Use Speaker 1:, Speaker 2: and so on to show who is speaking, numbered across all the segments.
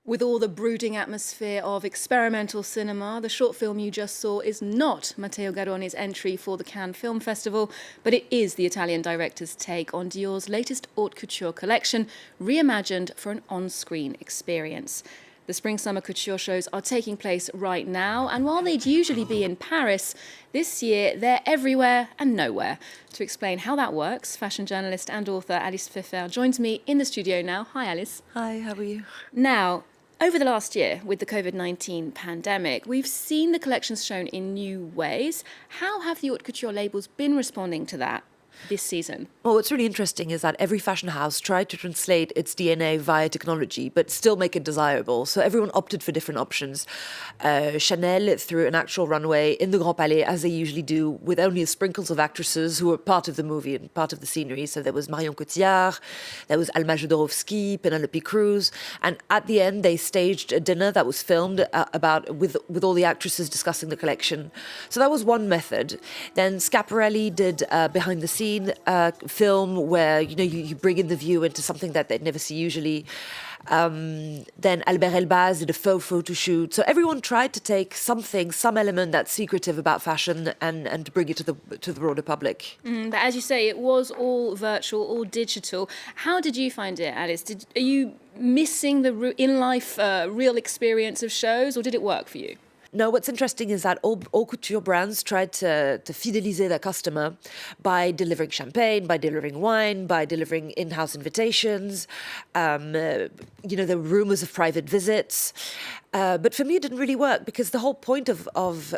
Speaker 1: With all the brooding atmosphere of experimental cinema, the short film you just saw is not Matteo Garrone's entry for the Cannes Film Festival, but it is the Italian director's take on Dior's latest haute couture collection, reimagined for an on-screen experience. The spring-summer couture shows are taking place right now, and while they'd usually be in Paris, this year they're everywhere and nowhere. To explain how that works, fashion journalist and author Alice Pfeiffer joins me in the studio now. Hi, Alice.
Speaker 2: Hi, how are you?
Speaker 1: Now, over the last year, with the COVID-19 pandemic, we've seen the collections shown in new ways. How have the haute couture labels been responding to that this season?
Speaker 2: Well, what's really interesting is that every fashion house tried to translate its DNA via technology, but still make it desirable. So everyone opted for different options. Chanel threw an actual runway in the Grand Palais, as they usually do, with only sprinkles of actresses who were part of the movie and part of the scenery. So there was Marion Cotillard, there was Alma Jodorowsky, Penelope Cruz, and at the end they staged a dinner that was filmed with all the actresses discussing the collection. So that was one method. Then Schiaparelli did behind the scenes film where you bring in the view into something that they'd never see usually. Then Albert Elbaz did a faux photo shoot. So everyone tried to take some element that's secretive about fashion and to bring it to the broader public.
Speaker 1: But as you say, it was all virtual, all digital. How did you find it, Alice? Are you missing the in-life real experience of shows, or did it work for you?
Speaker 2: No, what's interesting is that all couture brands tried to fideliser their customer by delivering champagne, by delivering wine, by delivering in-house invitations. There were rumors of private visits. But for me, it didn't really work because the whole point of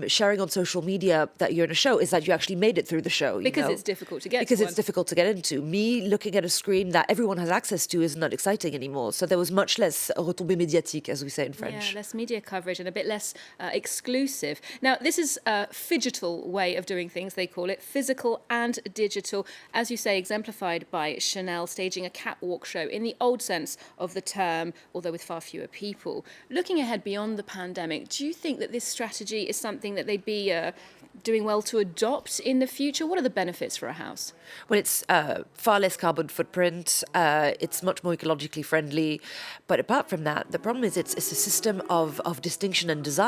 Speaker 2: sharing on social media that you're in a show is that you actually made it through the show.
Speaker 1: Because it's difficult to get
Speaker 2: Because it's difficult to get into. Me looking at a screen that everyone has access to is not exciting anymore. So there was much less retombée médiatique, as we say in French.
Speaker 1: Yeah, less media coverage and a bit less exclusive. Now, this is a phygital way of doing things, they call it, physical and digital. As you say, exemplified by Chanel staging a catwalk show in the old sense of the term, although with far fewer people. Looking ahead beyond the pandemic, do you think that this strategy is something that they'd be doing well to adopt in the future? What are the benefits for a house?
Speaker 2: Well, it's far less carbon footprint. It's much more ecologically friendly. But apart from that, the problem is it's a system of distinction and desire.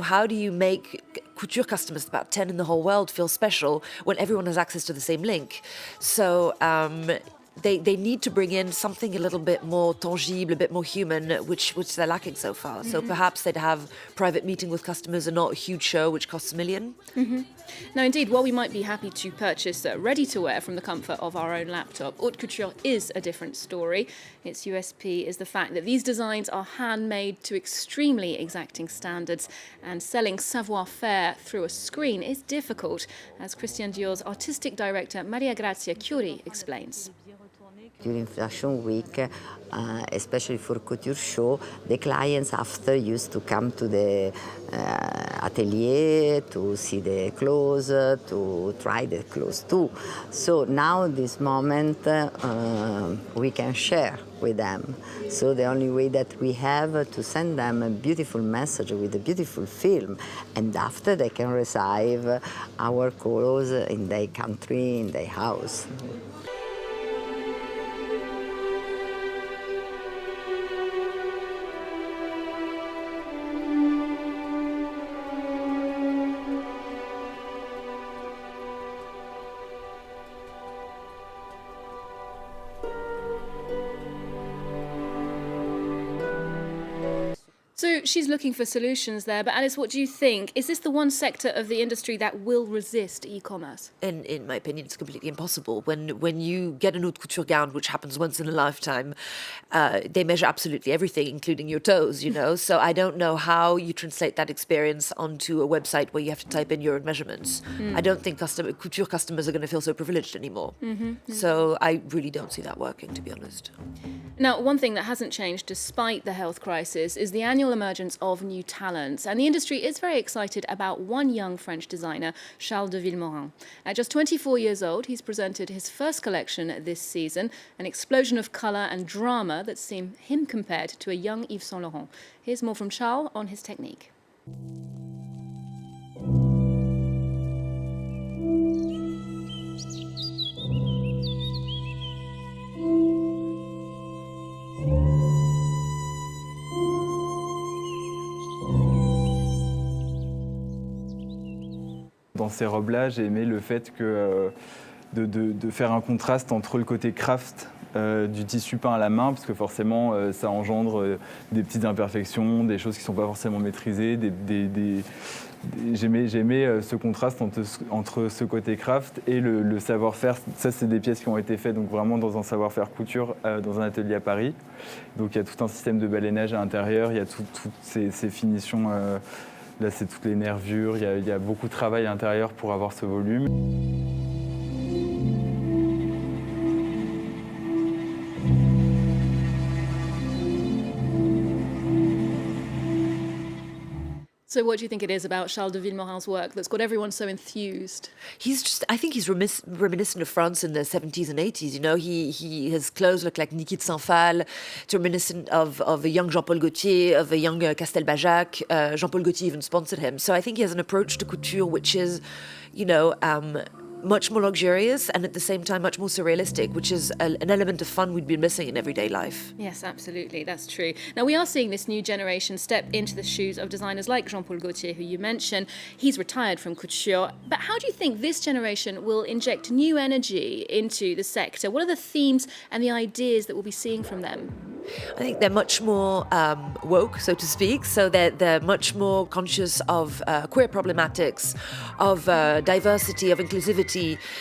Speaker 2: How do you make couture customers, about 10 in the whole world, feel special when everyone has access to the same link? So They need to bring in something a little bit more tangible, a bit more human, which they're lacking so far. Mm-hmm. So perhaps they'd have private meeting with customers and not a huge show which costs $1 million.
Speaker 1: Mm-hmm. Now, indeed, while we might be happy to purchase ready-to-wear from the comfort of our own laptop, haute couture is a different story. Its USP is the fact that these designs are handmade to extremely exacting standards, and selling savoir-faire through a screen is difficult, as Christian Dior's artistic director Maria Grazia Chiuri explains.
Speaker 3: During Fashion Week, especially for couture show, the clients after used to come to the atelier to see the clothes, to try the clothes too. So now this moment we can share with them. So the only way that we have to send them a beautiful message with a beautiful film, and after they can receive our clothes in their country, in their house.
Speaker 1: So she's looking for solutions there. But Alice, what do you think? Is this the one sector of the industry that will resist e-commerce?
Speaker 2: In my opinion, it's completely impossible. When you get an haute couture gown, which happens once in a lifetime, they measure absolutely everything, including your toes, So I don't know how you translate that experience onto a website where you have to type in your own measurements. I don't think couture customers are going to feel so privileged anymore. Mm-hmm. So I really don't see that working, to be honest.
Speaker 1: Now, one thing that hasn't changed despite the health crisis is the annual emergence of new talents. And the industry is very excited about one young French designer, Charles de Vilmorin. At just 24 years old, he's presented his first collection this season, an explosion of colour and drama that's seen him compared to a young Yves Saint Laurent. Here's more from Charles on his technique.
Speaker 4: ces robes-là, j'ai aimé le fait que, de faire un contraste entre le côté craft du tissu peint à la main, parce que forcément ça engendre des petites imperfections, des choses qui ne sont pas forcément maîtrisées. J'ai aimé ce contraste entre ce côté craft et le savoir-faire. Ça, c'est des pièces qui ont été faites donc vraiment dans un savoir-faire couture, dans un atelier à Paris. Donc il y a tout un système de baleinage à l'intérieur, il y a toutes ces finitions. Là, c'est toutes les nervures, il y a beaucoup de travail à l'intérieur pour avoir ce volume.
Speaker 1: So what do you think it is about Charles de Vilmorin's work that's got everyone so enthused?
Speaker 2: I think he's reminiscent of France in the 70s and 80s. You know, his clothes look like Niki de Saint-Phal. It's reminiscent of a young Jean-Paul Gaultier, of a young Castelbajac. Jean-Paul Gaultier even sponsored him. So I think he has an approach to couture which is, you know, much more luxurious and at the same time much more surrealistic, which is an element of fun we'd be missing in everyday life.
Speaker 1: Yes, absolutely, that's true. Now, we are seeing this new generation step into the shoes of designers like Jean-Paul Gaultier, who you mentioned. He's retired from couture. But how do you think this generation will inject new energy into the sector? What are the themes and the ideas that we'll be seeing from them?
Speaker 2: I think they're much more woke, so to speak. So they're much more conscious of queer problematics, of diversity, of inclusivity.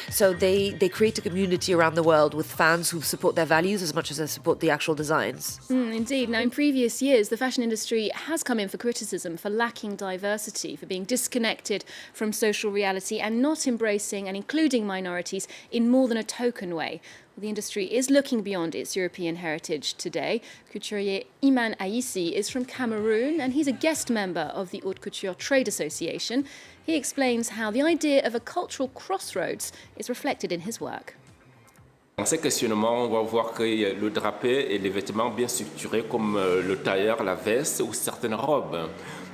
Speaker 2: So they create a community around the world with fans who support their values as much as they support the actual designs.
Speaker 1: Indeed. Now, in previous years, the fashion industry has come in for criticism for lacking diversity, for being disconnected from social reality and not embracing and including minorities in more than a token way. The industry is looking beyond its European heritage today. Couturier Iman Aissi is from Cameroon and he's a guest member of the Haute Couture Trade Association. He explains how the idea of a cultural crossroads is reflected in his work.
Speaker 5: Dans ces questionnements, on va voir que le drapé et les vêtements bien structurés comme le tailleur, la veste ou certaines robes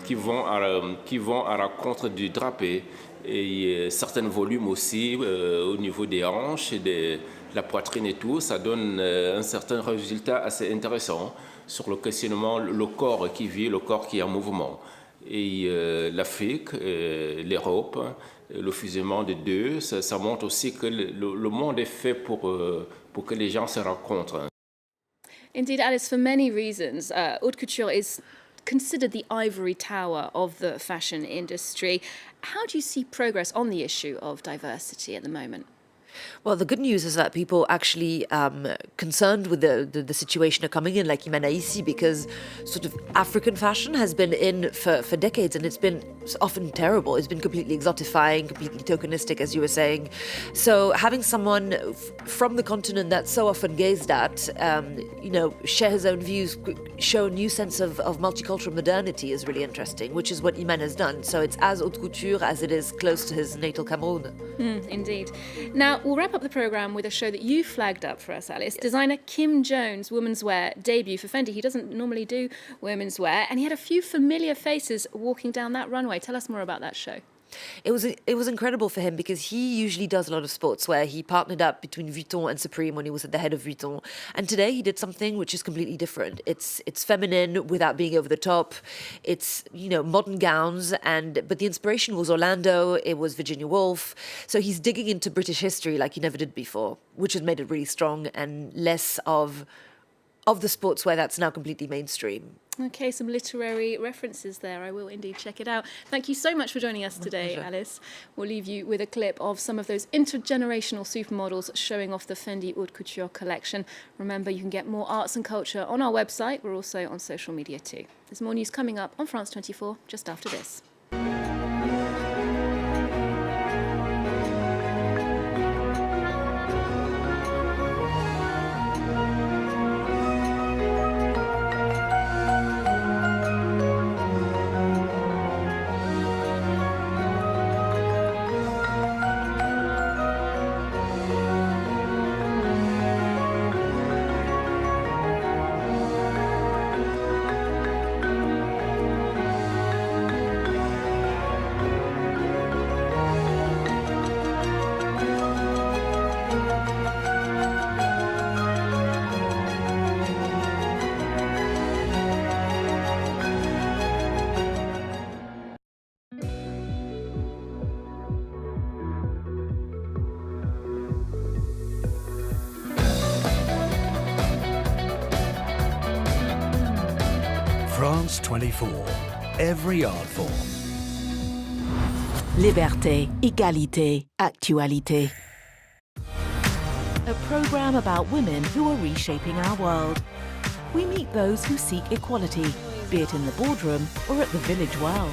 Speaker 5: qui vont à la rencontre du drapé et certains volumes aussi au niveau des hanches et de la poitrine et tout, ça donne un certain résultat assez intéressant sur le questionnement, le corps qui vit, le corps qui est en mouvement. Et l'Afrique, l'Europe, le fusionnement des deux, ça montre aussi que le monde est fait pour que les gens se rencontrent.
Speaker 1: Indeed, Alice, for many reasons, haute couture is considered the ivory tower of the fashion industry. How do you see progress on the issue of diversity at the moment?
Speaker 2: Well, the good news is that people actually concerned with the situation are coming in, like Iman Aissi, because sort of African fashion has been in for decades and it's been often terrible. It's been completely exotifying, completely tokenistic, as you were saying. So having someone from the continent that's so often gazed at, you know, share his own views, show a new sense of multicultural modernity is really interesting, which is what Iman has done. So it's as haute couture as it is close to his natal Cameroon.
Speaker 1: Indeed. Now, we'll wrap up the programme with a show that you flagged up for us, Alice. Designer Kim Jones' women's wear debut for Fendi. He doesn't normally do women's wear, and he had a few familiar faces walking down that runway. Tell us more about that show.
Speaker 2: It was incredible for him because he usually does a lot of sportswear. He partnered up between Vuitton and Supreme when he was at the head of Vuitton. And today he did something which is completely different. It's feminine without being over the top. It's, you know, modern gowns, but the inspiration was Orlando, it was Virginia Woolf. So he's digging into British history like he never did before, which has made it really strong and less of the sportswear that's now completely mainstream.
Speaker 1: Okay, some literary references there. I will indeed check it out. Thank you so much for joining us today, Alice. We'll leave you with a clip of some of those intergenerational supermodels showing off the Fendi Haute Couture collection. Remember, you can get more arts and culture on our website. We're also on social media too. There's more news coming up on France 24 just after this.
Speaker 6: France 24. Every art form.
Speaker 7: Liberté, égalité, actualité. A programme about women who are reshaping our world. We meet those who seek equality, be it in the boardroom or at the village well.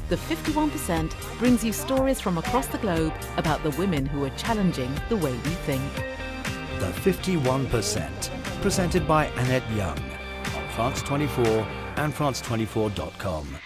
Speaker 7: The 51% brings you stories from across the globe about the women who are challenging the way we think.
Speaker 6: The 51%, presented by Annette Young on France 24 and France24.com.